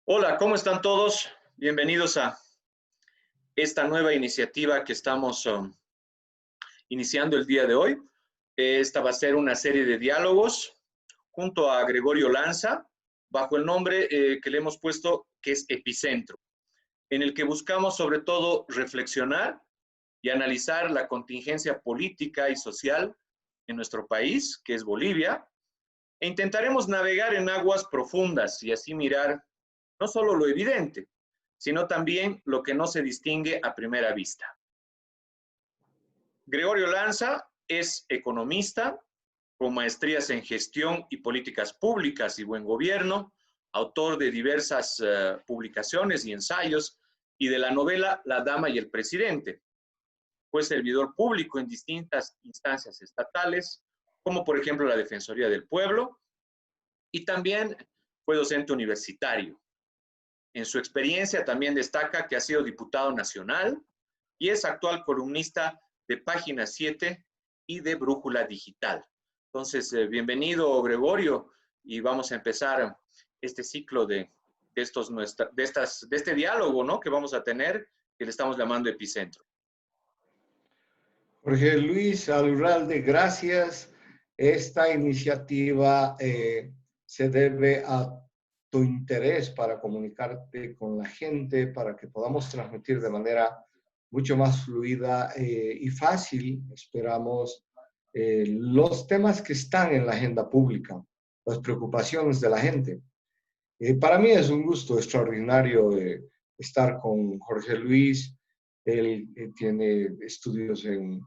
Hola, ¿cómo están todos? Bienvenidos a esta nueva iniciativa que estamos iniciando el día de hoy. Esta va a ser una serie de diálogos junto a Gregorio Lanza, bajo el nombre que le hemos puesto, que es Epicentro, en el que buscamos sobre todo reflexionar y analizar la contingencia política y social en nuestro país, que es Bolivia, e intentaremos navegar en aguas profundas y así mirar no solo lo evidente, sino también lo que no se distingue a primera vista. Gregorio Lanza es economista con maestrías en gestión y políticas públicas y buen gobierno, autor de diversas publicaciones y ensayos y de la novela La Dama y el Presidente. Fue servidor público en distintas instancias estatales, como por ejemplo la Defensoría del Pueblo, y también fue docente universitario. En su experiencia también destaca que ha sido diputado nacional y es actual columnista de Página 7 y de Brújula Digital. Entonces, bienvenido, Gregorio, y vamos a empezar este ciclo de este diálogo, ¿no?, que vamos a tener, que le estamos llamando Epicentro. Jorge Luis Alurralde, gracias. Esta iniciativa se debe a tu interés para comunicarte con la gente, para que podamos transmitir de manera mucho más fluida y fácil, esperamos, los temas que están en la agenda pública, las preocupaciones de la gente. Para mí es un gusto extraordinario estar con Jorge Luis. Él tiene estudios en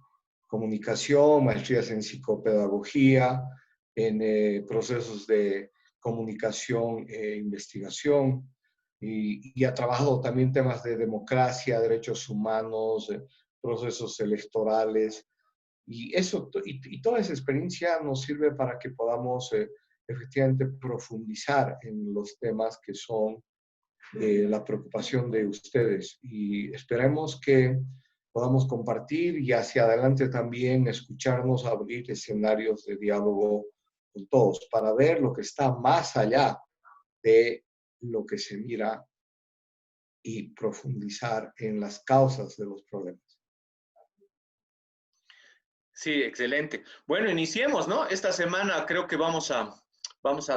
comunicación, maestrías en psicopedagogía, en procesos de comunicación e investigación, y ha trabajado también temas de democracia, derechos humanos, procesos electorales, y toda esa experiencia nos sirve para que podamos efectivamente profundizar en los temas que son la preocupación de ustedes, y esperemos que podamos compartir y hacia adelante también escucharnos, abrir escenarios de diálogo con todos para ver lo que está más allá de lo que se mira y profundizar en las causas de los problemas. Sí, excelente. Bueno, iniciemos, ¿no? Esta semana creo que vamos a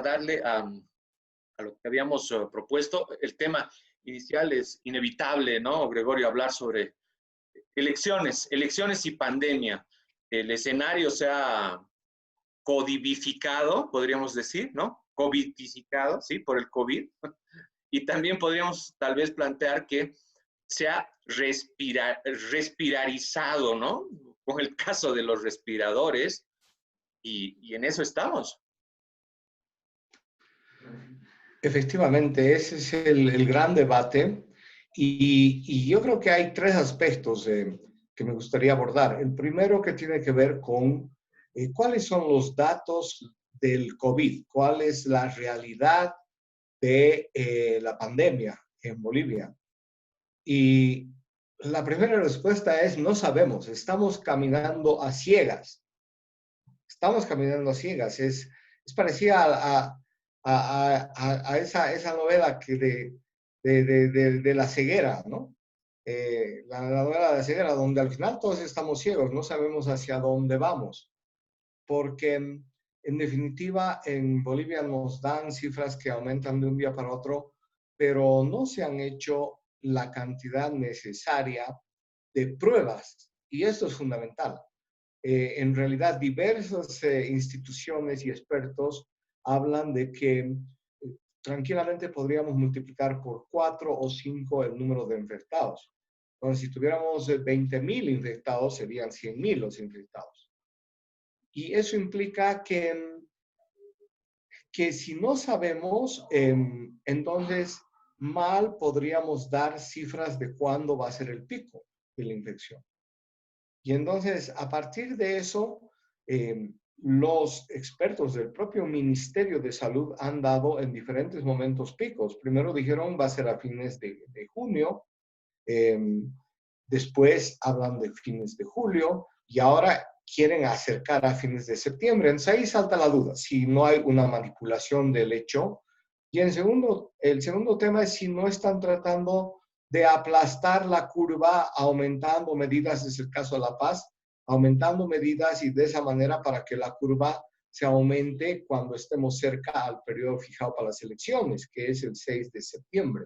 darle a lo que habíamos propuesto. El tema inicial es inevitable, ¿no, Gregorio? Hablar sobre elecciones y pandemia. El escenario se ha codificado, podríamos decir, ¿no? Covidificado, ¿sí? Por el COVID. Y también podríamos tal vez plantear que se ha respirarizado, ¿no? Con el caso de los respiradores, y en eso estamos. Efectivamente, ese es el gran debate, y yo creo que hay tres aspectos que me gustaría abordar. El primero, que tiene que ver con cuáles son los datos del COVID, cuál es la realidad de la pandemia en Bolivia. Y la primera respuesta es: no sabemos, estamos caminando a ciegas. Estamos caminando a ciegas. Es parecida a esa novela de la ceguera, ¿no? La novela de la ceguera, donde al final todos estamos ciegos, no sabemos hacia dónde vamos, porque en definitiva en Bolivia nos dan cifras que aumentan de un día para otro, pero no se han hecho la cantidad necesaria de pruebas, y esto es fundamental. En realidad, diversas instituciones y expertos hablan de que tranquilamente podríamos multiplicar por 4 o 5 el número de infectados. Entonces, si tuviéramos 20.000 infectados, serían 100.000 los infectados. Y eso implica que si no sabemos, entonces mal podríamos dar cifras de cuándo va a ser el pico de la infección. Y entonces, a partir de eso, los expertos del propio Ministerio de Salud han dado en diferentes momentos picos. Primero dijeron va a ser a fines de junio, después hablan de fines de julio, y ahora quieren acercar a fines de septiembre. Entonces ahí salta la duda, si no hay una manipulación del hecho Y el segundo tema es si no están tratando de aplastar la curva aumentando medidas, es el caso de La Paz, aumentando medidas y de esa manera para que la curva se aumente cuando estemos cerca al periodo fijado para las elecciones, que es el 6 de septiembre.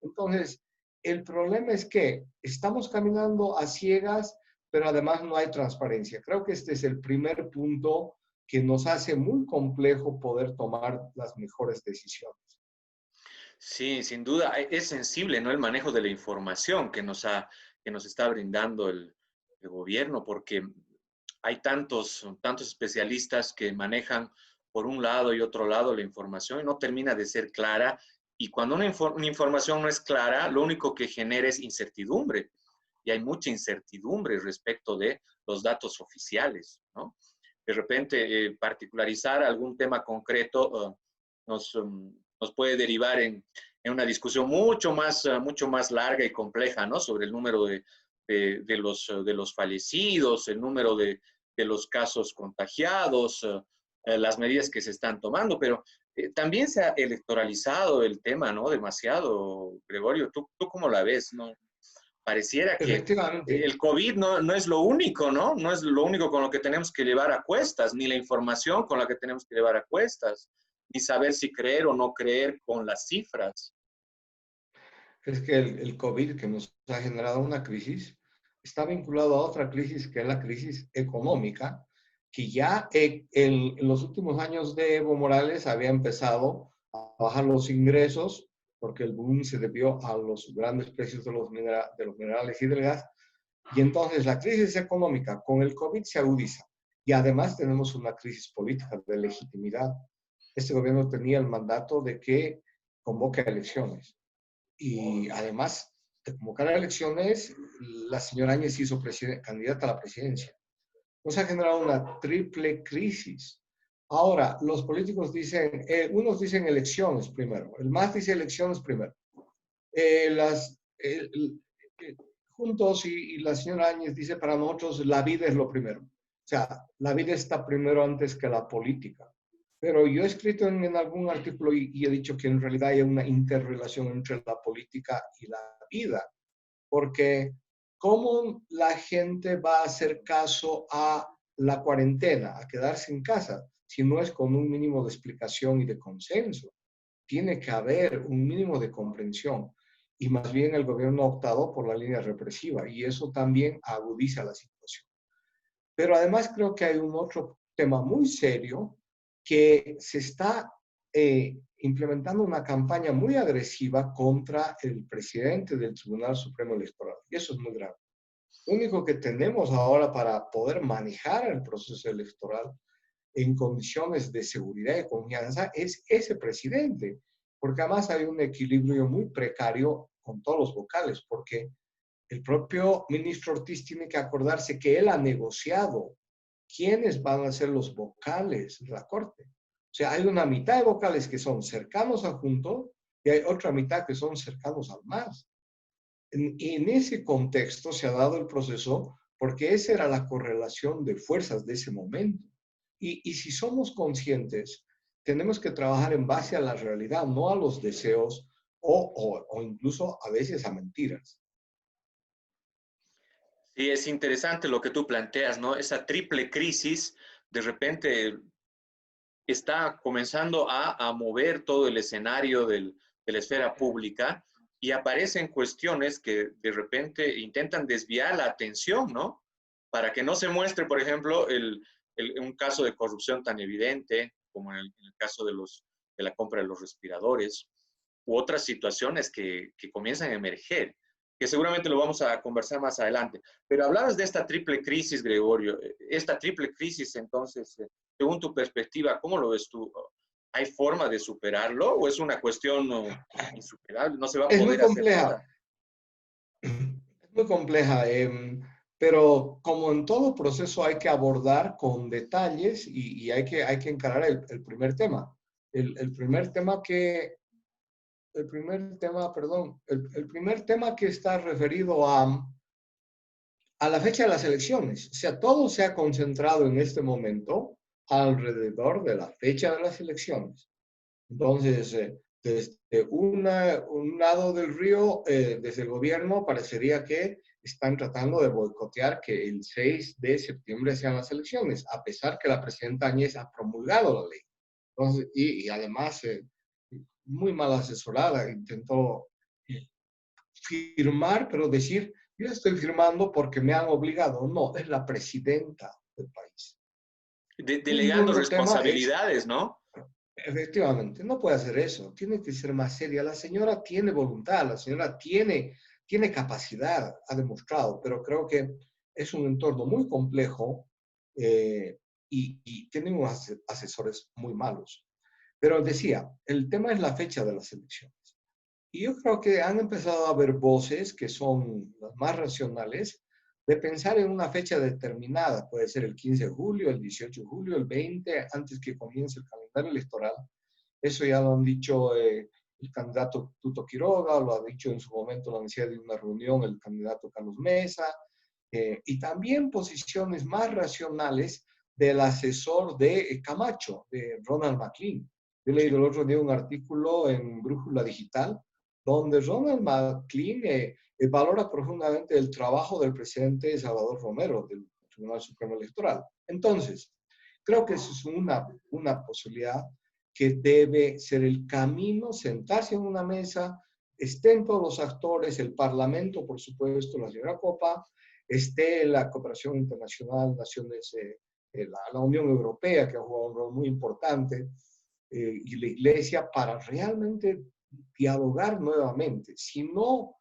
Entonces, el problema es que estamos caminando a ciegas, pero además no hay transparencia. Creo que este es el primer punto que nos hace muy complejo poder tomar las mejores decisiones. Sí, sin duda, es sensible, ¿no? El manejo de la información que nos está brindando el gobierno, porque hay tantos especialistas que manejan por un lado y otro lado la información y no termina de ser clara. Y cuando una información no es clara, lo único que genera es incertidumbre. Y hay mucha incertidumbre respecto de los datos oficiales, ¿no? De repente, particularizar algún tema concreto nos puede derivar en una discusión mucho más larga y compleja, ¿no? Sobre el número de los fallecidos, el número de los casos contagiados, las medidas que se están tomando, pero también se ha electoralizado el tema, ¿no? Demasiado, Gregorio. ¿Tú cómo la ves, no? Pareciera que Efectivamente. el COVID no es lo único, ¿no? No es lo único con lo que tenemos que llevar a cuestas, ni la información con la que tenemos que llevar a cuestas, ni saber si creer o no creer con las cifras. Es que el COVID que nos ha generado una crisis está vinculado a otra crisis que es la crisis económica, que ya en los últimos años de Evo Morales había empezado a bajar los ingresos porque el boom se debió a los grandes precios de de los minerales y del gas. Y entonces la crisis económica con el COVID se agudiza. Y además tenemos una crisis política de legitimidad. Este gobierno tenía el mandato de que convoque elecciones y además de convocar a elecciones, la señora Áñez hizo candidata a la presidencia. Nos ha generado una triple crisis. Ahora, los políticos dicen, unos dicen elecciones primero, el MAS dice elecciones primero. Las, Juntos y la señora Áñez dice, para nosotros la vida es lo primero. O sea, la vida está primero antes que la política. Pero yo he escrito en algún artículo y he dicho que en realidad hay una interrelación entre la política y la vida, porque ¿cómo la gente va a hacer caso a la cuarentena, a quedarse en casa, si no es con un mínimo de explicación y de consenso? Tiene que haber un mínimo de comprensión y más bien el gobierno ha optado por la línea represiva y eso también agudiza la situación. Pero además creo que hay un otro tema muy serio que se está implementando una campaña muy agresiva contra el presidente del Tribunal Supremo Electoral. Y eso es muy grave. Lo único que tenemos ahora para poder manejar el proceso electoral en condiciones de seguridad y confianza es ese presidente, porque además hay un equilibrio muy precario con todos los vocales, porque el propio ministro Ortiz tiene que acordarse que él ha negociado quiénes van a ser los vocales de la Corte. O sea, hay una mitad de vocales que son cercanos a Junto y hay otra mitad que son cercanos al MAS. En ese contexto se ha dado el proceso porque esa era la correlación de fuerzas de ese momento. Y si somos conscientes, tenemos que trabajar en base a la realidad, no a los deseos o incluso a veces a mentiras. Sí, es interesante lo que tú planteas, ¿no? Esa triple crisis de repente está comenzando a mover todo el escenario de la esfera pública y aparecen cuestiones que de repente intentan desviar la atención, ¿no? Para que no se muestre, por ejemplo, un caso de corrupción tan evidente como en el caso de la compra de los respiradores u otras situaciones que comienzan a emerger, que seguramente lo vamos a conversar más adelante. Pero hablabas de esta triple crisis, Gregorio. Esta triple crisis, entonces, según tu perspectiva, ¿cómo lo ves tú? ¿Hay forma de superarlo o es una cuestión insuperable? ¿No se va a Es muy poder hacer compleja, nada? es muy compleja, pero como en todo proceso hay que abordar con detalles y hay que encarar el primer tema. El primer tema que, el primer tema, perdón, el primer tema que está referido a la fecha de las elecciones. O sea, todo se ha concentrado en este momento alrededor de la fecha de las elecciones. Entonces, Desde un lado del río, desde el gobierno, parecería que están tratando de boicotear que el 6 de septiembre sean las elecciones, a pesar que la presidenta Áñez ha promulgado la ley. Entonces, y además, muy mal asesorada, intentó firmar, pero decir, yo estoy firmando porque me han obligado. No, es la presidenta del país. Delegando Segundo tema es, responsabilidades, ¿no? efectivamente, no puede hacer eso, tiene que ser más seria. La señora tiene voluntad, la señora tiene capacidad, ha demostrado, pero creo que es un entorno muy complejo eh, y tienen unos asesores muy malos. Pero decía, el tema es la fecha de las elecciones. Y yo creo que han empezado a haber voces que son las más racionales de pensar en una fecha determinada. Puede ser el 15 de julio, el 18 de julio, el 20, antes que comience el calendario electoral. Eso ya lo han dicho el candidato Tuto Quiroga, lo ha dicho en su momento la necesidad de una reunión el candidato Carlos Mesa, y también posiciones más racionales del asesor de Camacho, de Ronald McLean. Yo leí el otro día un artículo en Brújula Digital donde Ronald McLean valora profundamente el trabajo del presidente Salvador Romero del Tribunal Supremo Electoral. Entonces, creo que eso es una posibilidad que debe ser el camino, sentarse en una mesa, estén todos los actores, el Parlamento, por supuesto, la señora Copa, esté la cooperación internacional, naciones, la Unión Europea, que ha jugado un rol muy importante, y la Iglesia, para realmente dialogar nuevamente. Si no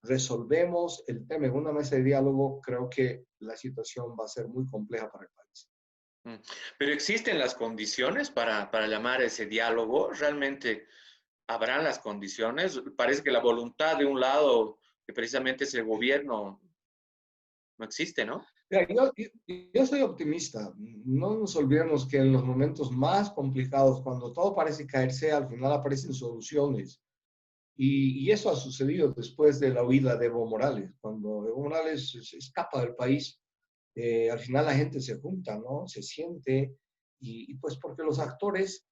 resolvemos el tema en una mesa de diálogo, creo que la situación va a ser muy compleja para el país. Pero existen las condiciones para llamar a ese diálogo. ¿Realmente habrán las condiciones? Parece que la voluntad de un lado, que precisamente es el gobierno, no existe, ¿no? Mira, yo soy optimista. No nos olvidemos que en los momentos más complicados, cuando todo parece caerse, al final aparecen soluciones. Y eso ha sucedido después de la huida de Evo Morales. Cuando Evo Morales se escapa del país, al final la gente se junta, ¿no? Se siente, y pues porque los actores,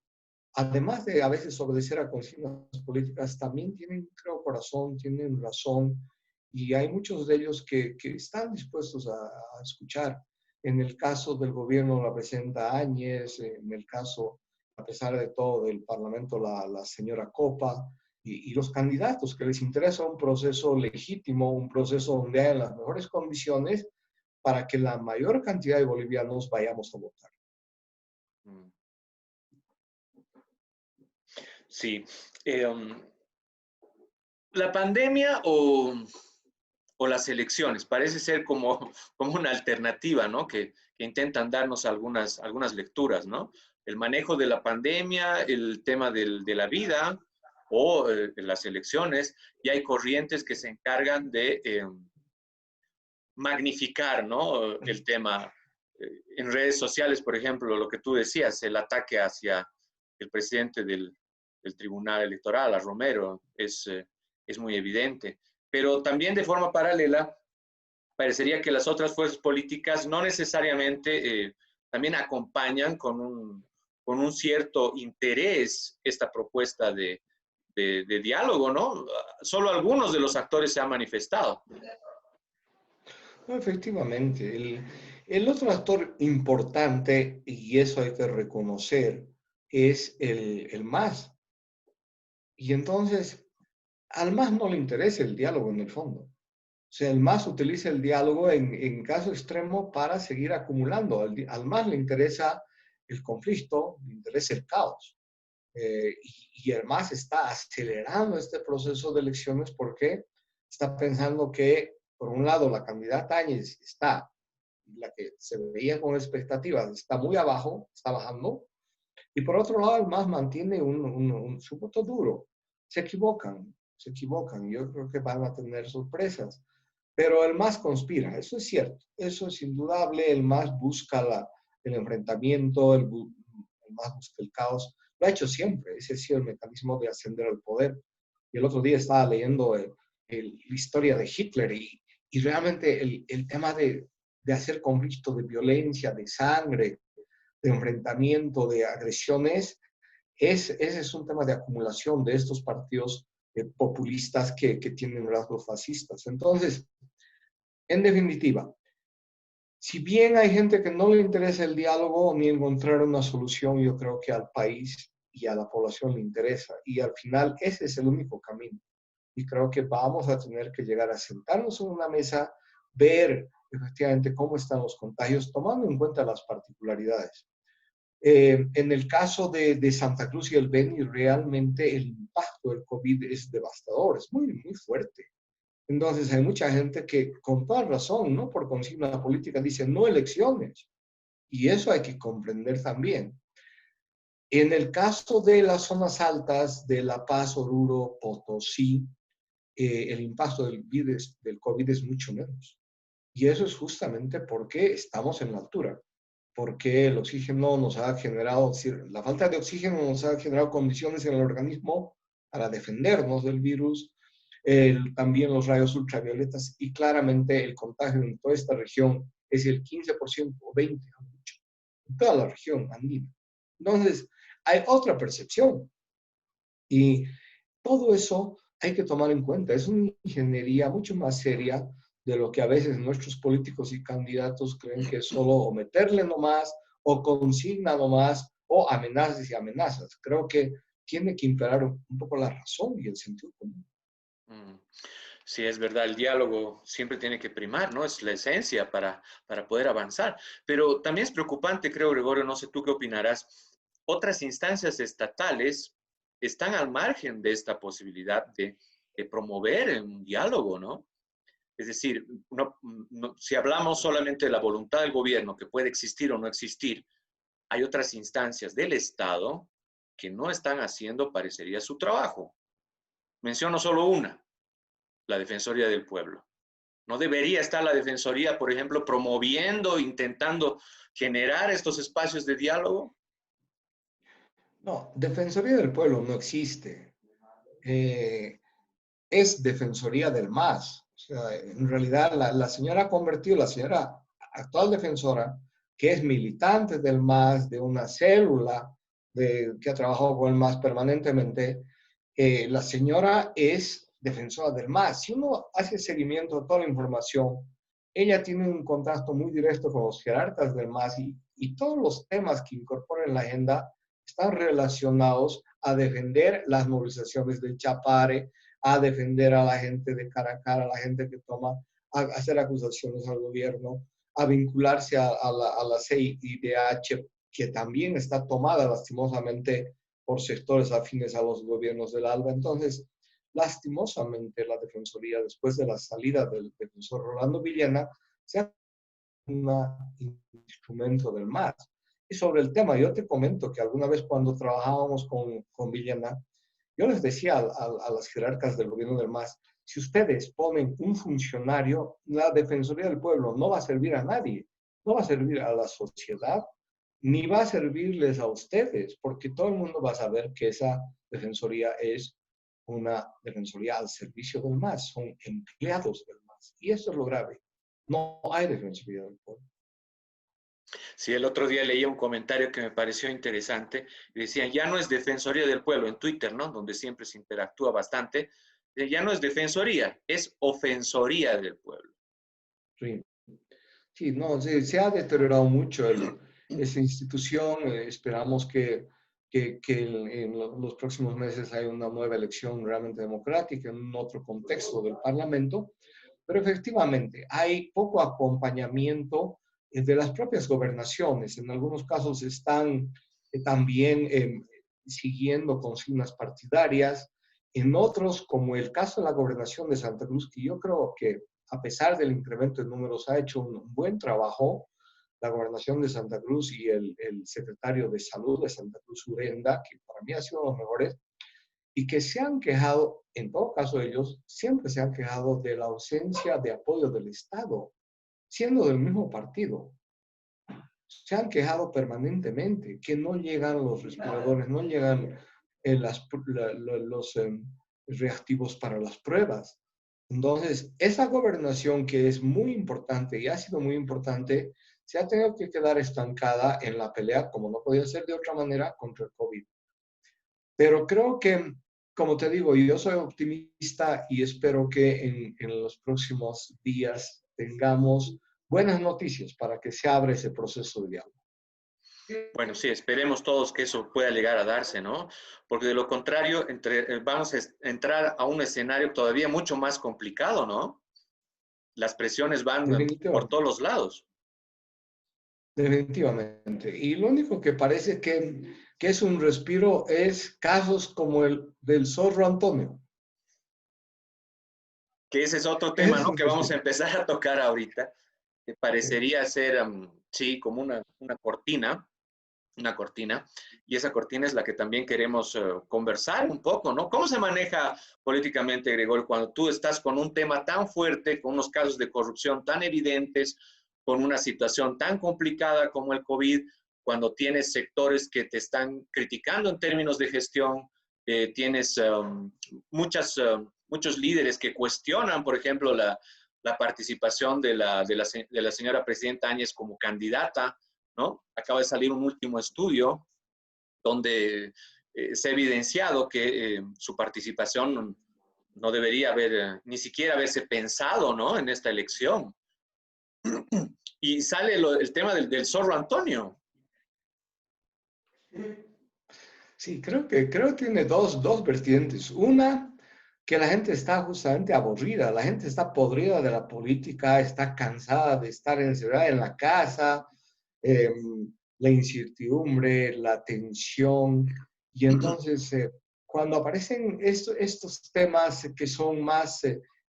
además de a veces obedecer a consignas políticas, también tienen, creo, corazón, tienen razón, y hay muchos de ellos que están dispuestos a escuchar. En el caso del gobierno, la presidenta Áñez, en el caso, a pesar de todo, del Parlamento, la señora Copa, y los candidatos que les interesa un proceso legítimo, un proceso donde haya las mejores condiciones para que la mayor cantidad de bolivianos vayamos a votar. Sí. La pandemia o las elecciones parece ser como una alternativa, ¿no? Que intentan darnos algunas lecturas, ¿no? El manejo de la pandemia, el tema de la vida o las elecciones, y hay corrientes que se encargan de magnificar, ¿no? El tema. En redes sociales, por ejemplo, lo que tú decías, el ataque hacia el presidente del Tribunal Electoral, a Romero, es muy evidente. Pero también de forma paralela, parecería que las otras fuerzas políticas no necesariamente también acompañan con un cierto interés esta propuesta de diálogo, ¿no? Solo algunos de los actores se han manifestado. No, efectivamente, el otro actor importante, y eso hay que reconocer, es el MAS. Y entonces, al MAS no le interesa el diálogo en el fondo. O sea, el MAS utiliza el diálogo en caso extremo para seguir acumulando. Al MAS le interesa el conflicto, le interesa el caos. Y el MAS está acelerando este proceso de elecciones porque está pensando que, por un lado, la candidata Áñez está, la que se veía con expectativas, está muy abajo, está bajando, y por otro lado, el MAS mantiene su voto duro. Se equivocan, yo creo que van a tener sorpresas. Pero el MAS conspira, eso es cierto, eso es indudable, el MAS busca el enfrentamiento, el MAS busca el caos, lo ha hecho siempre, ese ha sido el mecanismo de ascender al poder. Y el otro día estaba leyendo la historia de Hitler y realmente el tema de hacer conflicto, de violencia, de sangre, de enfrentamiento, de agresiones, ese es un tema de acumulación de estos partidos populistas que tienen rasgos fascistas. Entonces, en definitiva, si bien hay gente que no le interesa el diálogo ni encontrar una solución, yo creo que al país y a la población le interesa. Y al final ese es el único camino. Y creo que vamos a tener que llegar a sentarnos en una mesa, ver efectivamente cómo están los contagios, tomando en cuenta las particularidades. En el caso de Santa Cruz y el Beni, realmente el impacto del COVID es devastador, es muy, muy fuerte. Entonces hay mucha gente que con toda razón, ¿no? Por consigna política dice no elecciones. Y eso hay que comprender también. En el caso de las zonas altas de La Paz, Oruro, Potosí, el impacto del COVID es mucho menos. Y eso es justamente porque estamos en la altura, porque el oxígeno nos ha generado, la falta de oxígeno nos ha generado condiciones en el organismo para defendernos del virus, también los rayos ultravioletas y claramente el contagio en toda esta región es el 15% o 20% mucho, en toda la región andina. Entonces, hay otra percepción y todo eso hay que tomar en cuenta. Es una ingeniería mucho más seria de lo que a veces nuestros políticos y candidatos creen que es solo o meterle nomás, o consigna nomás, o amenazas y amenazas. Creo que tiene que imperar un poco la razón y el sentido común. Sí, es verdad, el diálogo siempre tiene que primar, ¿no? Es la esencia para poder avanzar. Pero también es preocupante, creo, Gregorio, no sé tú qué opinarás, otras instancias estatales están al margen de esta posibilidad de promover un diálogo, ¿no? Es decir, si hablamos solamente de la voluntad del gobierno, que puede existir o no existir, hay otras instancias del Estado que no están haciendo, parecería, su trabajo. Menciono solo una, la Defensoría del Pueblo. ¿No debería estar la Defensoría, por ejemplo, promoviendo, intentando generar estos espacios de diálogo? No, Defensoría del Pueblo no existe. Es Defensoría del MAS. O sea, en realidad la señora ha convertido, la señora actual defensora, que es militante del MAS, de una célula que ha trabajado con el MAS permanentemente, la señora es defensora del MAS. Si uno hace seguimiento a toda la información, ella tiene un contacto muy directo con los jerarcas del MAS y todos los temas que incorpora en la agenda están relacionados a defender las movilizaciones del Chapare, a defender a la gente de cara a cara, a la gente que toma, a hacer acusaciones al gobierno, a vincularse a la CIDH, que también está tomada lastimosamente por sectores afines a los gobiernos del ALBA. Entonces, lastimosamente, la Defensoría, después de la salida del defensor Rolando Villena, se ha un instrumento del MAS. Y sobre el tema, yo te comento que alguna vez cuando trabajábamos con Villena, yo les decía a las jerarcas del gobierno del MAS, si ustedes ponen un funcionario, la Defensoría del Pueblo no va a servir a nadie, no va a servir a la sociedad, ni va a servirles a ustedes, porque todo el mundo va a saber que esa Defensoría es una Defensoría al servicio del MAS, son empleados del MAS. Y eso es lo grave. No hay Defensoría del Pueblo. Sí, el otro día leía un comentario que me pareció interesante. Decían, ya no es Defensoría del Pueblo en Twitter, ¿no? Donde siempre se interactúa bastante. Ya no es Defensoría, es Ofensoría del Pueblo. Sí, sí no, se ha deteriorado mucho esa institución. Esperamos que en los próximos meses haya una nueva elección realmente democrática en un otro contexto del Parlamento. Pero efectivamente, hay poco acompañamiento de las propias gobernaciones. En algunos casos están también siguiendo consignas partidarias. En otros, como el caso de la gobernación de Santa Cruz, que yo creo que a pesar del incremento de números ha hecho un buen trabajo, la gobernación de Santa Cruz y el secretario de Salud de Santa Cruz, Urenda, que para mí ha sido los mejores, y que se han quejado, en todo caso ellos, siempre se han quejado de la ausencia de apoyo del Estado, siendo del mismo partido. Se han quejado permanentemente que no llegan los respiradores, no llegan los reactivos para las pruebas. Entonces, esa gobernación que es muy importante y ha sido muy importante, se ha tenido que quedar estancada en la pelea, como no podía ser de otra manera, contra el COVID. Pero creo que, como te digo, yo soy optimista y espero que en los próximos días tengamos buenas noticias para que se abra ese proceso de diálogo. Bueno, sí, esperemos todos que eso pueda llegar a darse, ¿no? Porque de lo contrario, vamos a entrar a un escenario todavía mucho más complicado, ¿no? Las presiones van por Definitivamente. todos los lados. Definitivamente. Y lo único que parece que es un respiro es casos como el del zorro Antonio. Que ese es otro tema, Es ¿no? un Que vamos a respiro. empezar a tocar ahorita, que Sí. parecería ser, sí, como una cortina, y esa cortina es la que también queremos conversar un poco, ¿no? ¿Cómo se maneja políticamente, Gregorio, cuando tú estás con un tema tan fuerte, con unos casos de corrupción tan evidentes, con una situación tan complicada como el COVID, cuando tienes sectores que te están criticando en términos de gestión, tienes muchos líderes que cuestionan, por ejemplo, la participación de la señora presidenta Áñez como candidata, ¿no? Acaba de salir un último estudio donde se ha evidenciado que su participación no debería haber, ni siquiera haberse pensado, ¿no? En esta elección. Y sale el tema del zorro Antonio. Sí, creo que tiene dos vertientes. Una, que la gente está justamente aburrida, la gente está podrida de la política, está cansada de estar encerrada en la casa, eh, la incertidumbre, la tensión. Y entonces, cuando aparecen estos temas que son más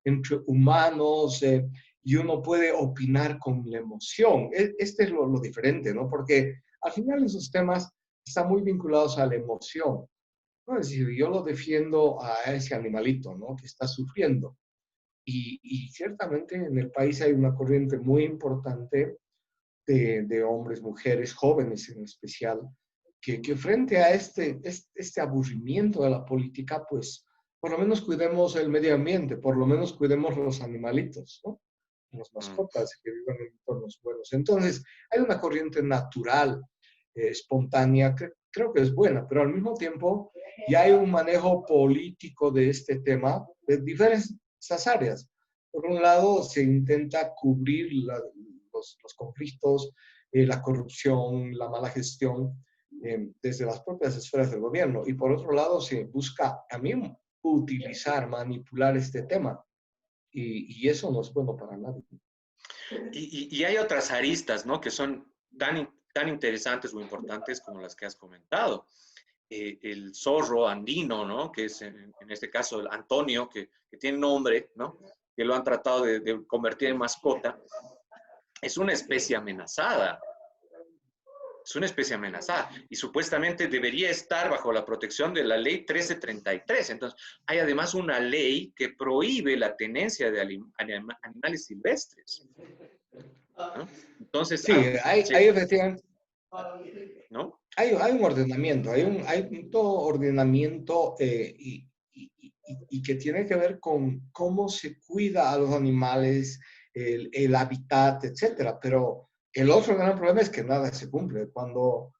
entre humanos y uno puede opinar con la emoción, este es lo diferente, ¿no? Porque al final esos temas están muy vinculados a la emoción, ¿no? Es decir, yo lo defiendo a ese animalito, ¿no? Que está sufriendo. Y ciertamente en el país hay una corriente muy importante de hombres, mujeres, jóvenes en especial, que frente a este aburrimiento de la política, pues por lo menos cuidemos el medio ambiente, por lo menos cuidemos los animalitos, ¿no? Las mascotas que vivan en entornos buenos. Entonces, hay una corriente natural, espontánea, que creo que es buena, pero al mismo tiempo ya hay un manejo político de este tema de diversas áreas. Por un lado, se intenta cubrir los conflictos, la corrupción, la mala gestión desde las propias esferas del gobierno. Y por otro lado, se busca también utilizar, manipular este tema. Y eso no es bueno para nadie. Y hay otras aristas, ¿no? Que son tan interesantes o importantes como las que has comentado. El zorro andino, ¿no? Que es en este caso el Antonio, que tiene nombre, ¿no? Que lo han tratado de convertir en mascota. Es una especie amenazada. Es una especie amenazada y supuestamente debería estar bajo la protección de la ley 1333. Entonces, hay además una ley que prohíbe la tenencia de animales silvestres, ¿no? Entonces, Sí, sí, hay efectivamente, ¿no? hay un ordenamiento, hay un todo ordenamiento y que tiene que ver con cómo se cuida a los animales, el hábitat, etcétera. Pero el otro gran problema es que nada se cumple. Cuando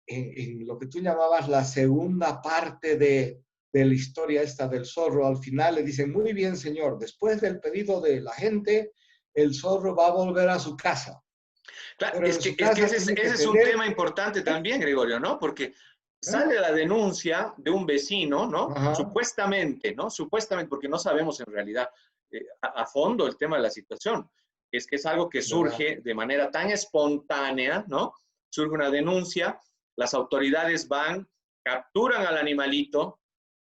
en lo que tú llamabas la segunda parte de la historia esta del zorro, al final le dicen, muy bien, señor, después del pedido de la gente, el zorro va a volver a su casa. Claro, Pero en su es que casa tiene que ese es un tener... tema importante también, Gregorio, ¿no? Porque ¿eh? sale la denuncia de un vecino, ¿no? Ajá, Supuestamente, ¿no? Supuestamente, porque no sabemos en realidad a fondo el tema de la situación. Es que es algo que ¿verdad? surge de manera tan espontánea, ¿no? Surge una denuncia, las autoridades van, capturan al animalito,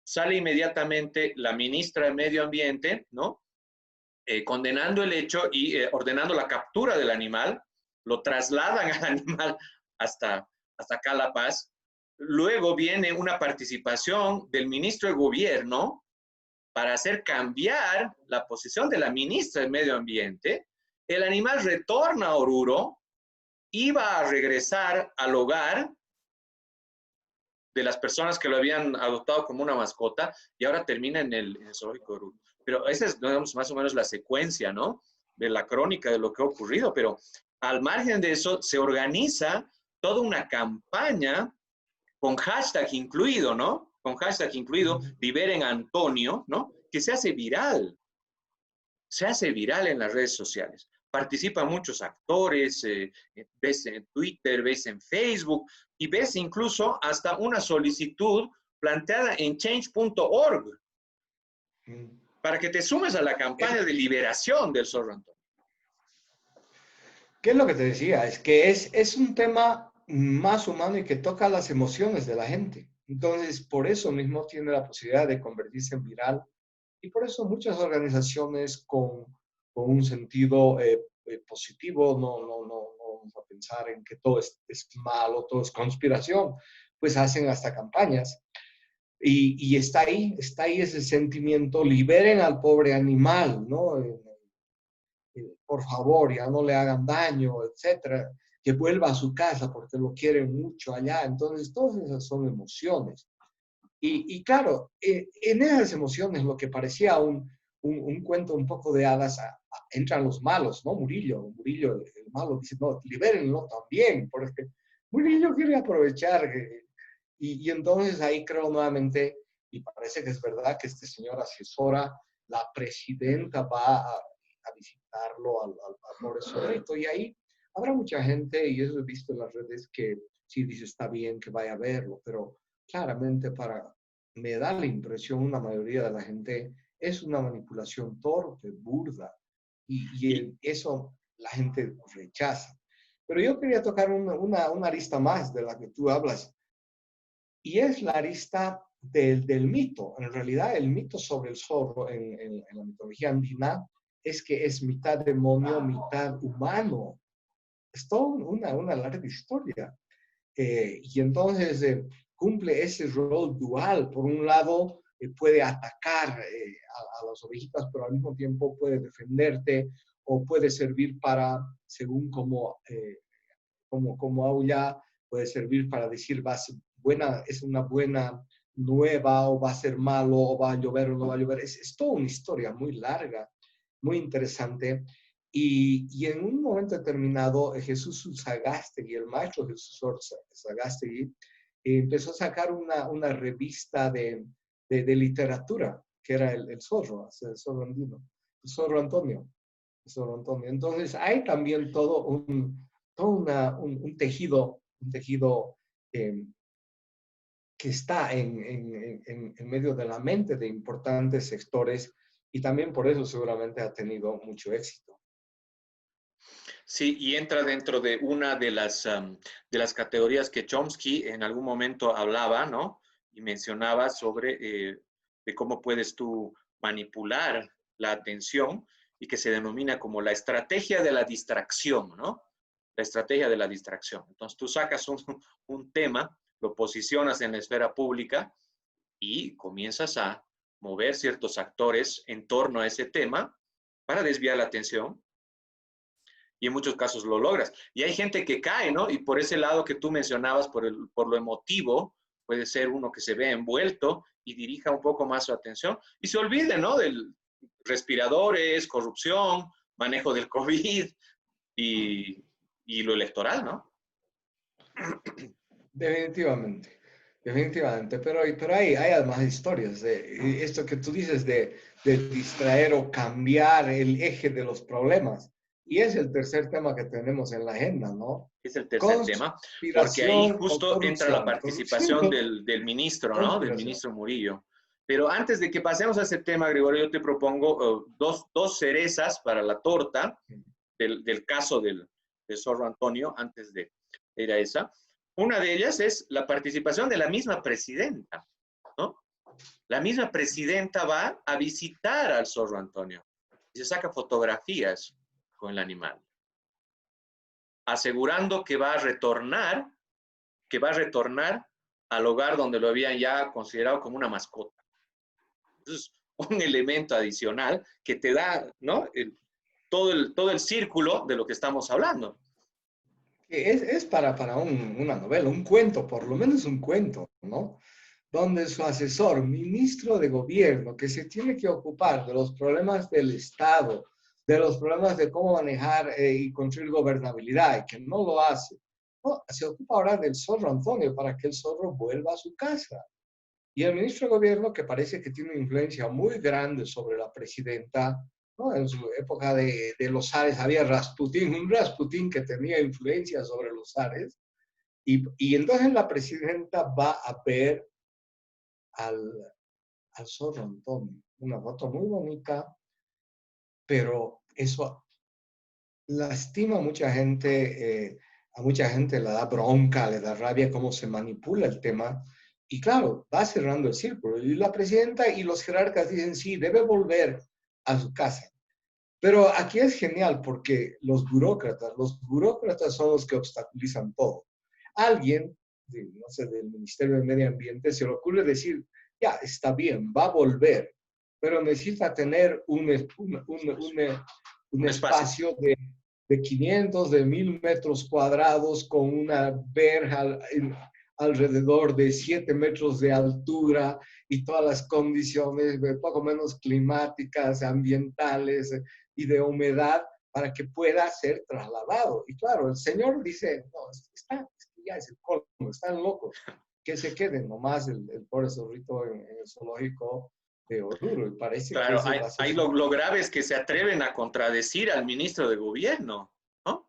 sale inmediatamente la ministra de Medio Ambiente, ¿no? Condenando el hecho y ordenando la captura del animal, lo trasladan al animal hasta acá La Paz. Luego viene una participación del ministro de Gobierno para hacer cambiar la posición de la ministra de Medio Ambiente. El animal retorna a Oruro, iba a regresar al hogar de las personas que lo habían adoptado como una mascota y ahora termina en el zoológico de Oruro. Pero esa es, digamos, más o menos la secuencia, ¿no? De la crónica de lo que ha ocurrido, pero al margen de eso se organiza toda una campaña con hashtag incluido, ¿no? con hashtag incluido, liberen a Antonio, ¿no? Que se hace viral en las redes sociales. Participan muchos actores, ves en Twitter, ves en Facebook y ves incluso hasta una solicitud planteada en change.org para que te sumes a la campaña de liberación del zorro Antonio. ¿Qué es lo que te decía? Es que es un tema más humano y que toca las emociones de la gente. Entonces, por eso mismo tiene la posibilidad de convertirse en viral y por eso muchas organizaciones con un sentido positivo, no vamos a pensar en que todo es malo, todo es conspiración, pues hacen hasta campañas. Y está ahí ese sentimiento, liberen al pobre animal, ¿no? Por favor, ya no le hagan daño, etcétera, que vuelva a su casa porque lo quieren mucho allá. Entonces, todas esas son emociones. Y claro, en esas emociones, lo que parecía un cuento un poco de hadas, entran los malos, ¿no? Murillo, el malo, dice, no, libérenlo también, porque Murillo quiere aprovechar. Y entonces ahí creo nuevamente, y parece que es verdad que este señor asesora, la presidenta va a visitarlo al pobre zorrito, y ahí habrá mucha gente, y eso he visto en las redes, que sí dice está bien que vaya a verlo, pero claramente me da la impresión, una mayoría de la gente, es una manipulación torpe, burda, y eso la gente rechaza. Pero yo quería tocar una arista más de la que tú hablas, y es la arista del mito. En realidad, el mito sobre el zorro en la mitología andina es que es mitad demonio, mitad humano. Es toda una larga historia. Y entonces cumple ese rol dual. Por un lado, puede atacar a las ovejitas, pero al mismo tiempo puede defenderte o puede servir para, según como aúlla, puede servir para decir es una buena nueva o va a ser malo o va a llover o no va a llover. Es toda una historia muy larga, muy interesante. Y en un momento determinado, Jesús Sagástegui, el maestro Jesús Sagástegui, empezó a sacar una revista de literatura, que era el zorro, el zorro andino, el zorro Antonio. El zorro Antonio. Entonces, hay también todo un tejido eh, que está en medio de la mente de importantes sectores y también por eso seguramente ha tenido mucho éxito. Sí, y entra dentro de una de las categorías que Chomsky en algún momento hablaba, ¿no? Y mencionaba sobre de cómo puedes tú manipular la atención y que se denomina como la estrategia de la distracción, ¿no? La estrategia de la distracción. Entonces tú sacas un tema, lo posicionas en la esfera pública y comienzas a mover ciertos actores en torno a ese tema para desviar la atención y en muchos casos lo logras. Y hay gente que cae, ¿no? Y por ese lado que tú mencionabas, por lo emotivo, puede ser uno que se ve envuelto y dirija un poco más su atención y se olvide, ¿no? Del respiradores, corrupción, manejo del COVID y lo electoral, ¿no? Definitivamente, definitivamente, pero hay además historias de esto que tú dices de distraer o cambiar el eje de los problemas. Y es el tercer tema que tenemos en la agenda, ¿no? Es el tercer tema, porque ahí Conspiración o justo entra la corrupción. participación del ministro, ¿no? Del Conspiración. ministro Murillo. Pero antes de que pasemos a ese tema, Gregorio, yo te propongo dos cerezas para la torta del caso del zorro Antonio, antes de ir a esa. Una de ellas es la participación de la misma presidenta, ¿no? La misma presidenta va a visitar al zorro Antonio y se saca fotografías con el animal, asegurando que va a retornar al hogar donde lo habían ya considerado como una mascota. Entonces, un elemento adicional que te da, ¿no? Todo el círculo de lo que estamos hablando. Es para una novela, un cuento, por lo menos un cuento, ¿no? Donde su asesor, ministro de gobierno, que se tiene que ocupar de los problemas del Estado, de los problemas de cómo manejar y construir gobernabilidad, y que no lo hace, no, se ocupa ahora del zorro Antonio para que el zorro vuelva a su casa. Y el ministro de Gobierno, que parece que tiene una influencia muy grande sobre la presidenta, ¿no? En su época de los zares había Rasputín, un Rasputín que tenía influencia sobre los zares, y entonces la presidenta va a ver al, al zorro Antonio, una foto muy bonita, pero eso lastima a mucha gente le da bronca, le da rabia cómo se manipula el tema. Y claro, va cerrando el círculo. Y la presidenta y los jerarcas dicen, sí, debe volver a su casa. Pero aquí es genial porque los burócratas son los que obstaculizan todo. Alguien, no sé, del Ministerio de Medio Ambiente, se le ocurre decir, ya, está bien, va a volver, pero necesita tener un Un espacio. espacio de 500, de 1000 metros cuadrados con una verja alrededor de 7 metros de altura y todas las condiciones, poco menos climáticas, ambientales y de humedad para que pueda ser trasladado. Y claro, el señor dice, no, ya es el colmo, están locos, que se queden nomás el pobre zorrito en el zoológico de Oruro. Y parece que Claro, ese va a ser ahí su... lo grave es que se atreven a contradecir al ministro de Gobierno, ¿no?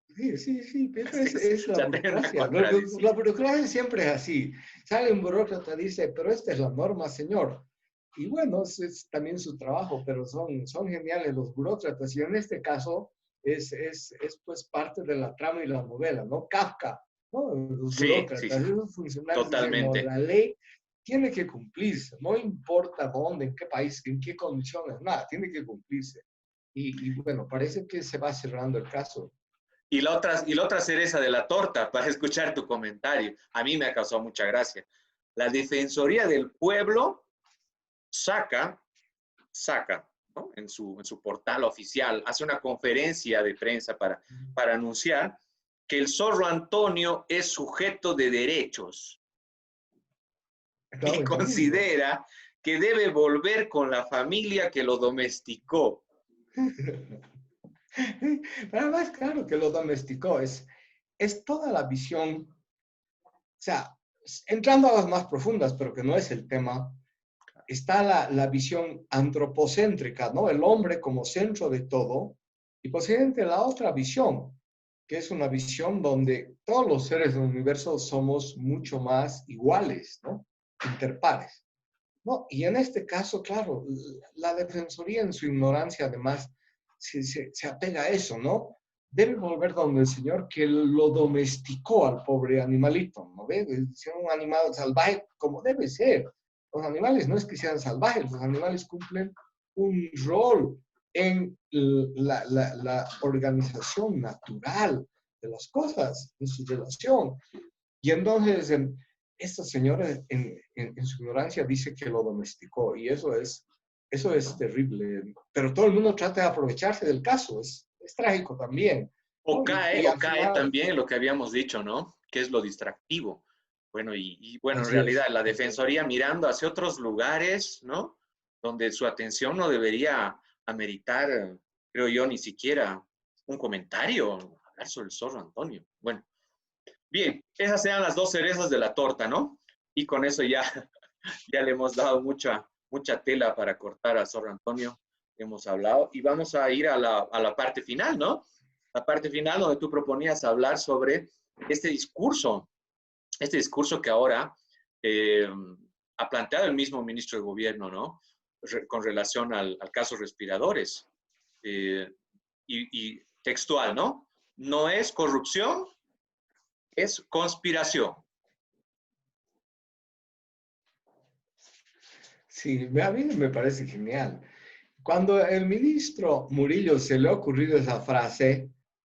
Sí, sí, sí, pero Sí, es la se atreven a burocracia. La contradecir. burocracia siempre es así. Sale un burócrata y dice, pero esta es la norma, señor. Y bueno, es también su trabajo, pero son geniales los burócratas. Y en este caso es pues parte de la trama y la novela, ¿no? Kafka, ¿no? Los Sí, sí, burócratas, esos funcionarios dicen, no, totalmente. la ley tiene que cumplirse, no importa dónde, en qué país, en qué condiciones, nada, tiene que cumplirse. Y bueno, parece que se va cerrando el caso. Y la otra cereza de la torta, para escuchar tu comentario, a mí me ha causado mucha gracia. La Defensoría del Pueblo saca, ¿no? En su portal oficial, hace una conferencia de prensa para anunciar que el zorro Antonio es sujeto de derechos Está y buenísimo. considera que debe volver con la familia que lo domesticó. Pero además, claro que lo domesticó, es toda la visión, o sea, entrando a las más profundas, pero que no es el tema, está la visión antropocéntrica, ¿no? El hombre como centro de todo, y posiblemente la otra visión, que es una visión donde todos los seres del universo somos mucho más iguales, ¿no? Interpares. No, y en este caso, claro, la Defensoría en su ignorancia además se apega a eso, ¿no? Debe volver donde el Señor que lo domesticó al pobre animalito, ¿no ve? Es un animal salvaje como debe ser. Los animales no es que sean salvajes, los animales cumplen un rol en la organización natural de las cosas, en su relación. Y entonces, esta señora en su ignorancia dice que lo domesticó y eso es terrible. Pero todo el mundo trata de aprovecharse del caso, es trágico también, ¿no? Y O al cae final, también lo que habíamos dicho, ¿no? Que es lo distractivo. Bueno, bueno, en así realidad es, la así es. Defensoría mirando hacia otros lugares, ¿no? Donde su atención no debería ameritar, creo yo, ni siquiera un comentario, hablar sobre el zorro Antonio. Bueno, bien, esas eran las dos cerezas de la torta, ¿no? Y con eso ya, ya le hemos dado mucha tela para cortar a zorro Antonio, hemos hablado, y vamos a ir a la parte final, ¿no? La parte final donde tú proponías hablar sobre este discurso que ahora eh, ha planteado el mismo ministro de Gobierno, ¿no? Con relación al caso respiradores. Eh, y textual, ¿no? No es corrupción, es conspiración. Sí, a mí me parece genial. Cuando el ministro Murillo se le ha ocurrido esa frase,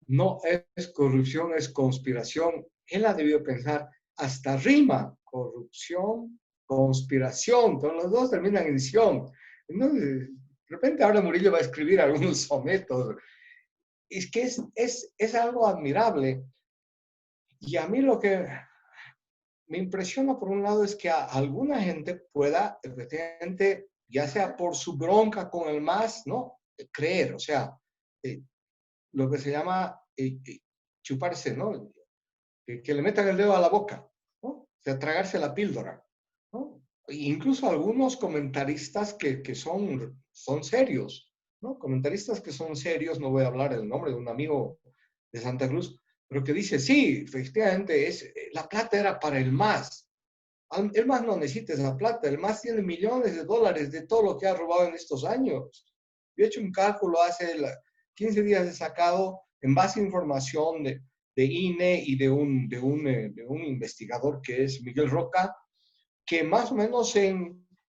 no es corrupción, es conspiración, él ha debido pensar, hasta rima, corrupción, conspiración, todos los dos terminan en ción. Entonces, de repente ahora Murillo va a escribir algunos sonetos. Es que es algo admirable. Y a mí lo que me impresiona por un lado es que a alguna gente pueda, efectivamente, ya sea por su bronca con el MAS, ¿no? Creer, o sea, eh, lo que se llama chuparse, ¿no? Que le metan el dedo a la boca, ¿no? O sea, tragarse la píldora. ¿no? E incluso algunos comentaristas que son serios, ¿no? Comentaristas que son serios, no voy a hablar el nombre de un amigo de Santa Cruz, pero que dice, sí, efectivamente, la plata era para el MAS. El MAS no necesita esa plata, el MAS tiene millones de dólares de todo lo que ha robado en estos años. Yo he hecho un cálculo hace 15 días he sacado en base a información de INE y de un investigador que es Miguel Roca, que más o menos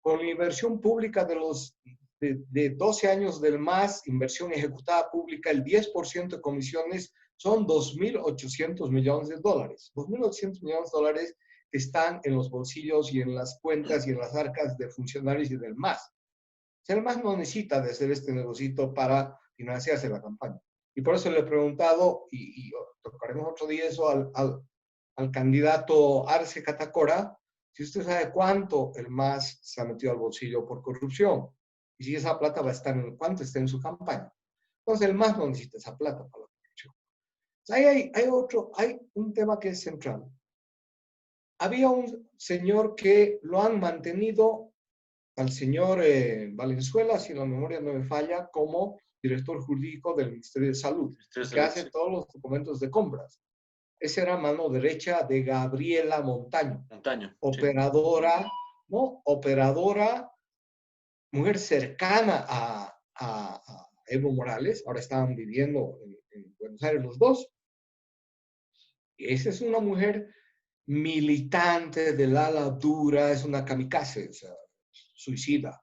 con la inversión pública de 12 años del MAS, inversión ejecutada pública, el 10% de comisiones son 2.800 millones de dólares. 2.800 millones de dólares que están en los bolsillos y en las cuentas y en las arcas de funcionarios y del MAS. O sea, el MAS no necesita de hacer este negocito para financiarse la campaña. Y por eso le he preguntado, y tocaremos otro día eso al candidato Arce Catacora, si usted sabe cuánto el MAS se ha metido al bolsillo por corrupción y si esa plata va a estar cuánto está en su campaña. Entonces el MAS no necesita esa plata para la corrupción. Ahí hay un tema que es central. Había un señor que lo han mantenido al señor Valenzuela, si la memoria no me falla, como director jurídico del Ministerio de Salud, que hace todos los documentos de compras. Esa era mano derecha de Gabriela Montaño. Operadora, sí. ¿No? Operadora, mujer cercana a Evo Morales. Ahora estaban viviendo en Buenos Aires los dos. Y esa es una mujer militante del ala dura, es una kamikaze, o sea, suicida,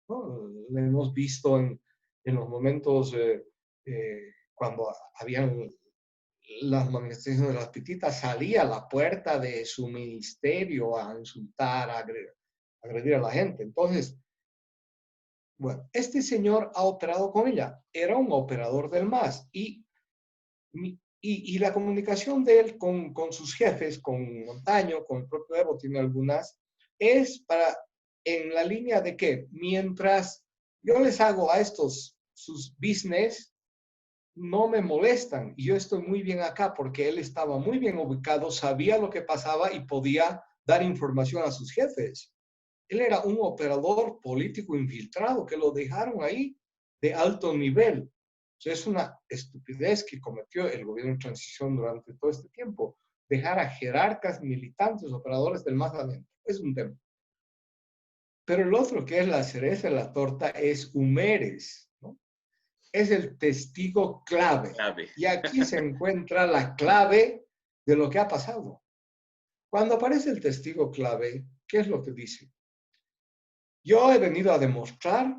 ¿no? La hemos visto en los momentos cuando habían las manifestaciones de las pititas, salía a la puerta de su ministerio a insultar, a agredir a la gente. Entonces, bueno, este señor ha operado con ella, era un operador del MAS y la comunicación de él con sus jefes, con Montaño, con el propio Evo, tiene algunas, es en la línea de que mientras yo les hago a estos sus business, no me molestan y yo estoy muy bien acá porque él estaba muy bien ubicado, sabía lo que pasaba y podía dar información a sus jefes. Él era un operador político infiltrado que lo dejaron ahí de alto nivel. O sea, es una estupidez que cometió el gobierno de transición durante todo este tiempo. Dejar a jerarcas, militantes, operadores del más adentro. Es un tema. Pero el otro que es la cereza de la torta es Humérez, ¿no? Es el testigo clave. Y aquí se encuentra la clave de lo que ha pasado. Cuando aparece el testigo clave, ¿qué es lo que dice? Yo he venido a demostrar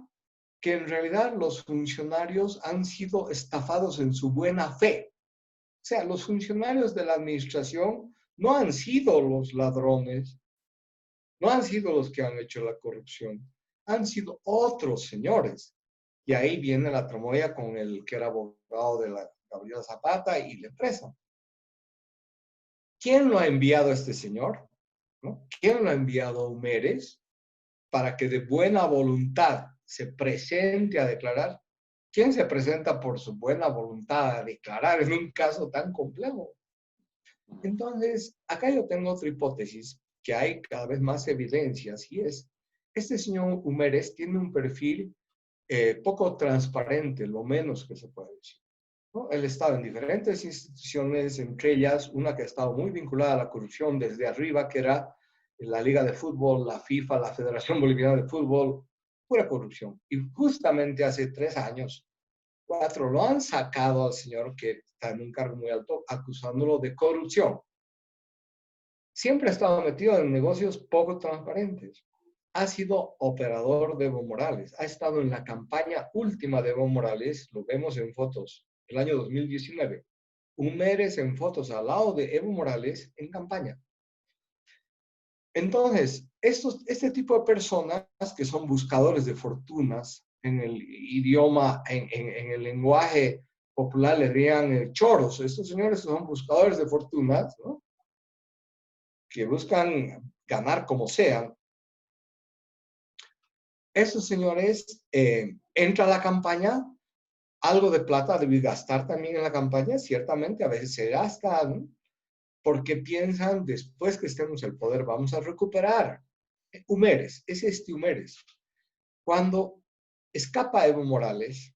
que en realidad los funcionarios han sido estafados en su buena fe. O sea, los funcionarios de la administración no han sido los ladrones, no han sido los que han hecho la corrupción, han sido otros señores. Y ahí viene la tramoya con el que era abogado de la Gabriela Zapata y la empresa. ¿Quién lo ha enviado a este señor? ¿No? ¿Quién lo ha enviado a Humérez para que de buena voluntad se presente a declarar? ¿Quién se presenta por su buena voluntad a declarar en un caso tan complejo? Entonces, acá yo tengo otra hipótesis, que hay cada vez más evidencias, y es, este señor Humérez tiene un perfil poco transparente, lo menos que se puede decir, ¿no? Él estaba en diferentes instituciones, entre ellas una que ha estado muy vinculada a la corrupción desde arriba, que era la Liga de Fútbol, la FIFA, la Federación Boliviana de Fútbol, pura corrupción. Y justamente hace 3 años, 4, lo han sacado al señor que está en un cargo muy alto, acusándolo de corrupción. Siempre ha estado metido en negocios poco transparentes. Ha sido operador de Evo Morales. Ha estado en la campaña última de Evo Morales, lo vemos en fotos, el año 2019. Humérez en fotos al lado de Evo Morales en campaña. Entonces, este tipo de personas que son buscadores de fortunas, en el idioma, en el lenguaje popular le dirían choros. Estos señores son buscadores de fortunas, ¿no? Que buscan ganar como sean. Esos señores entran a la campaña, algo de plata deben gastar también en la campaña, ciertamente a veces se gastan, porque piensan después que estemos en el poder vamos a recuperar. Humérez, es este Humérez. Cuando escapa Evo Morales,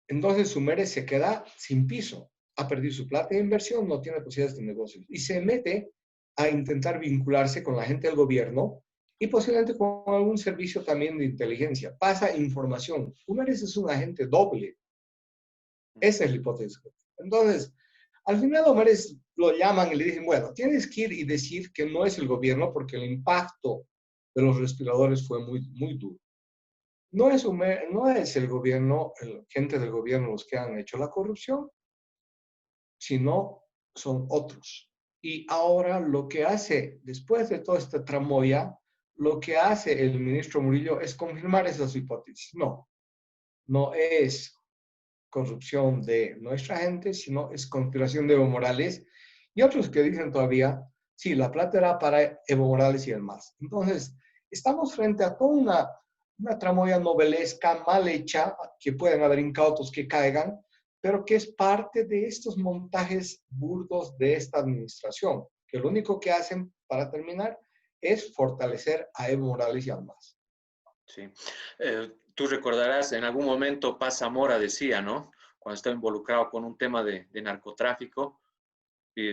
entonces Humérez se queda sin piso, ha perdido su plata de inversión, no tiene posibilidades de negocios y se mete a intentar vincularse con la gente del gobierno y posiblemente con algún servicio también de inteligencia. Pasa información. Humérez es un agente doble. Esa es la hipótesis. Entonces, al final Humérez lo llaman y le dicen, bueno, tienes que ir y decir que no es el gobierno porque el impacto de los respiradores fue muy, muy duro. No es el gobierno, gente del gobierno los que han hecho la corrupción, sino son otros. Y ahora lo que hace, después de toda esta tramoya, lo que hace el ministro Murillo es confirmar esas hipótesis. No, no es corrupción de nuestra gente, sino es conspiración de Evo Morales y otros que dicen todavía, sí, la plata era para Evo Morales y el MAS. Entonces, estamos frente a toda una tramoya novelesca mal hecha, que pueden haber incautos que caigan, pero que es parte de estos montajes burdos de esta administración, que lo único que hacen, para terminar, es fortalecer a Evo Morales y al MAS. Sí. Tú recordarás, en algún momento Paz Zamora decía, ¿no? Cuando estaba involucrado con un tema de narcotráfico,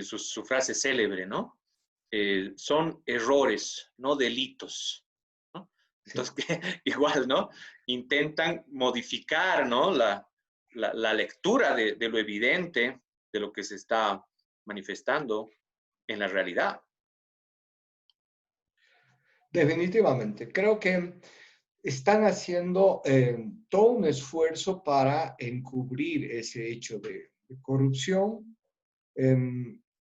su frase célebre, ¿no? Son errores, no delitos, ¿no? Entonces, Sí. igual, ¿no? Intentan modificar, ¿no? La lectura de lo evidente, de lo que se está manifestando en la realidad. Definitivamente, creo que están haciendo todo un esfuerzo para encubrir ese hecho de corrupción.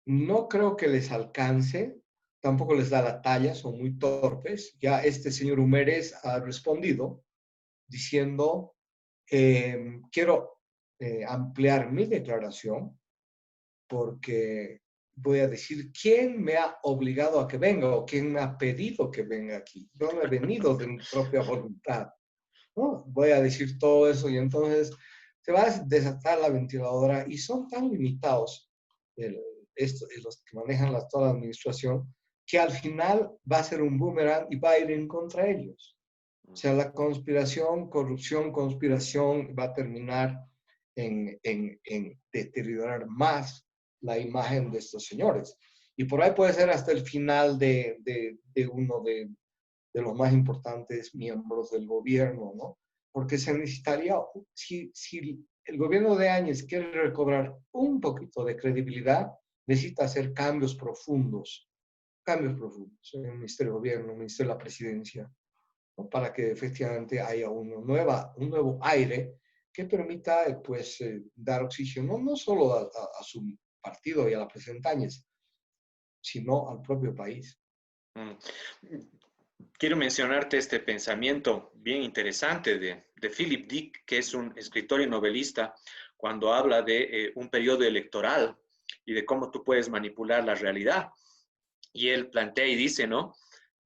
No creo que les alcance, tampoco les da la talla, son muy torpes. Ya este señor Humérez ha respondido diciendo, quiero ampliar mi declaración porque voy a decir quién me ha obligado a que venga o quién me ha pedido que venga aquí. Yo no he venido de mi propia voluntad, ¿no? Voy a decir todo eso y entonces se va a desatar la ventiladora y son tan limitados los que manejan toda la administración que al final va a ser un boomerang y va a ir en contra de ellos. O sea, la conspiración, corrupción, conspiración va a terminar en deteriorar más la imagen de estos señores. Y por ahí puede ser hasta el final de uno de los más importantes miembros del gobierno, ¿no? Porque se necesitaría, si el gobierno de Áñez quiere recobrar un poquito de credibilidad, necesita hacer cambios profundos en el Ministerio de Gobierno, en el Ministerio de la Presidencia, ¿no? Para que efectivamente haya un nuevo aire que permita pues, dar oxígeno no solo a su partido y a la presidenta Áñez, sino al propio país. Quiero mencionarte este pensamiento bien interesante de Philip Dick, que es un escritor y novelista, cuando habla de un periodo electoral y de cómo tú puedes manipular la realidad. Y él plantea y dice, ¿no?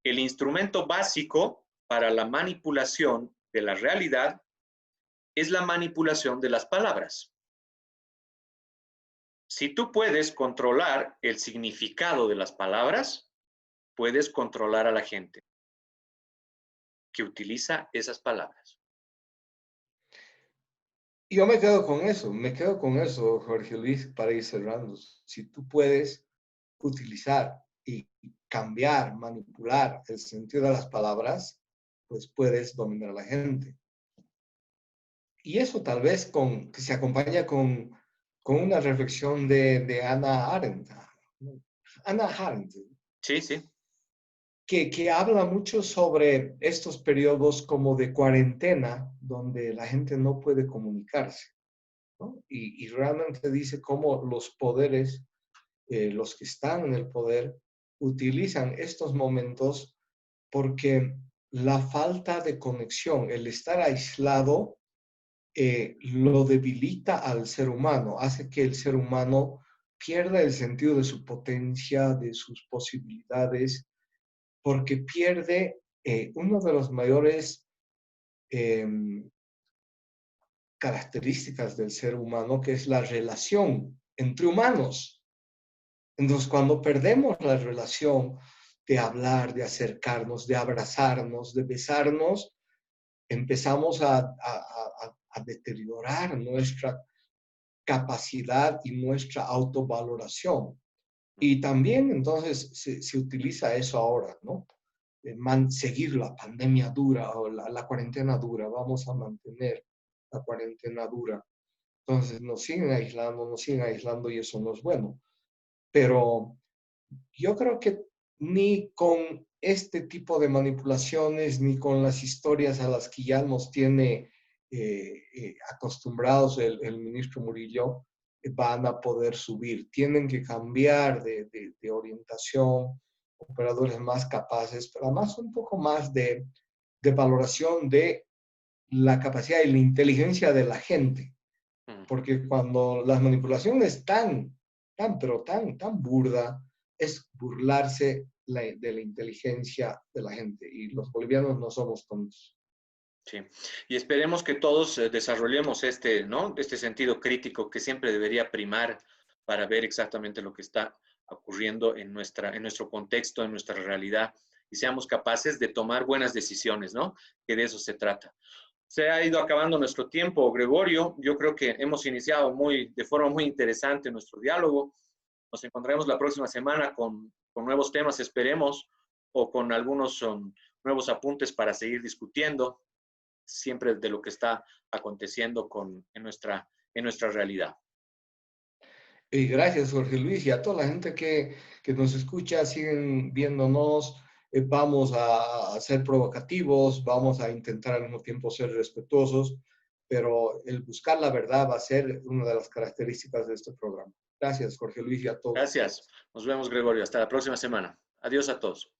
El instrumento básico para la manipulación de la realidad es la manipulación de las palabras. Si tú puedes controlar el significado de las palabras, puedes controlar a la gente que utiliza esas palabras. Yo me quedo con eso, Jorge Luis, para ir cerrando. Si tú puedes utilizar y cambiar, manipular el sentido de las palabras, pues puedes dominar a la gente. Y eso tal vez que se acompaña con una reflexión de Hannah Arendt. Hannah Arendt, Sí, sí. que habla mucho sobre estos periodos como de cuarentena, donde la gente no puede comunicarse, ¿no? Y realmente dice cómo los poderes, los que están en el poder, utilizan estos momentos porque la falta de conexión, el estar aislado, lo debilita al ser humano, hace que el ser humano pierda el sentido de su potencia, de sus posibilidades, porque pierde una de las mayores eh, características del ser humano, que es la relación entre humanos. Entonces, cuando perdemos la relación, de hablar, de acercarnos, de abrazarnos, de besarnos, empezamos a deteriorar nuestra capacidad y nuestra autovaloración. Y también entonces se utiliza eso ahora, ¿no? Seguir la pandemia dura o la cuarentena dura, vamos a mantener la cuarentena dura. Entonces nos siguen aislando y eso no es bueno. Pero yo creo que ni con este tipo de manipulaciones, ni con las historias a las que ya nos tiene acostumbrados el ministro Murillo, van a poder subir. Tienen que cambiar de orientación, operadores más capaces, pero además un poco más de valoración de la capacidad y la inteligencia de la gente. Porque cuando las manipulaciones pero tan burda, es burlarse de la inteligencia de la gente. Y los bolivianos no somos tontos. Sí, y esperemos que todos desarrollemos este, ¿no? Este sentido crítico que siempre debería primar para ver exactamente lo que está ocurriendo en nuestro contexto, en nuestra realidad, y seamos capaces de tomar buenas decisiones, ¿no? Que de eso se trata. Se ha ido acabando nuestro tiempo, Gregorio. Yo creo que hemos iniciado de forma muy interesante nuestro diálogo. Nos encontraremos la próxima semana con nuevos temas, esperemos, o con algunos nuevos apuntes para seguir discutiendo siempre de lo que está aconteciendo en nuestra realidad. Y gracias, Jorge Luis, y a toda la gente que nos escucha, siguen viéndonos. Vamos a ser provocativos, vamos a intentar al mismo tiempo ser respetuosos, pero el buscar la verdad va a ser una de las características de este programa. Gracias, Jorge Luis, y a todos Gracias. ustedes. Nos vemos, Gregorio. Hasta la próxima semana. Adiós a todos.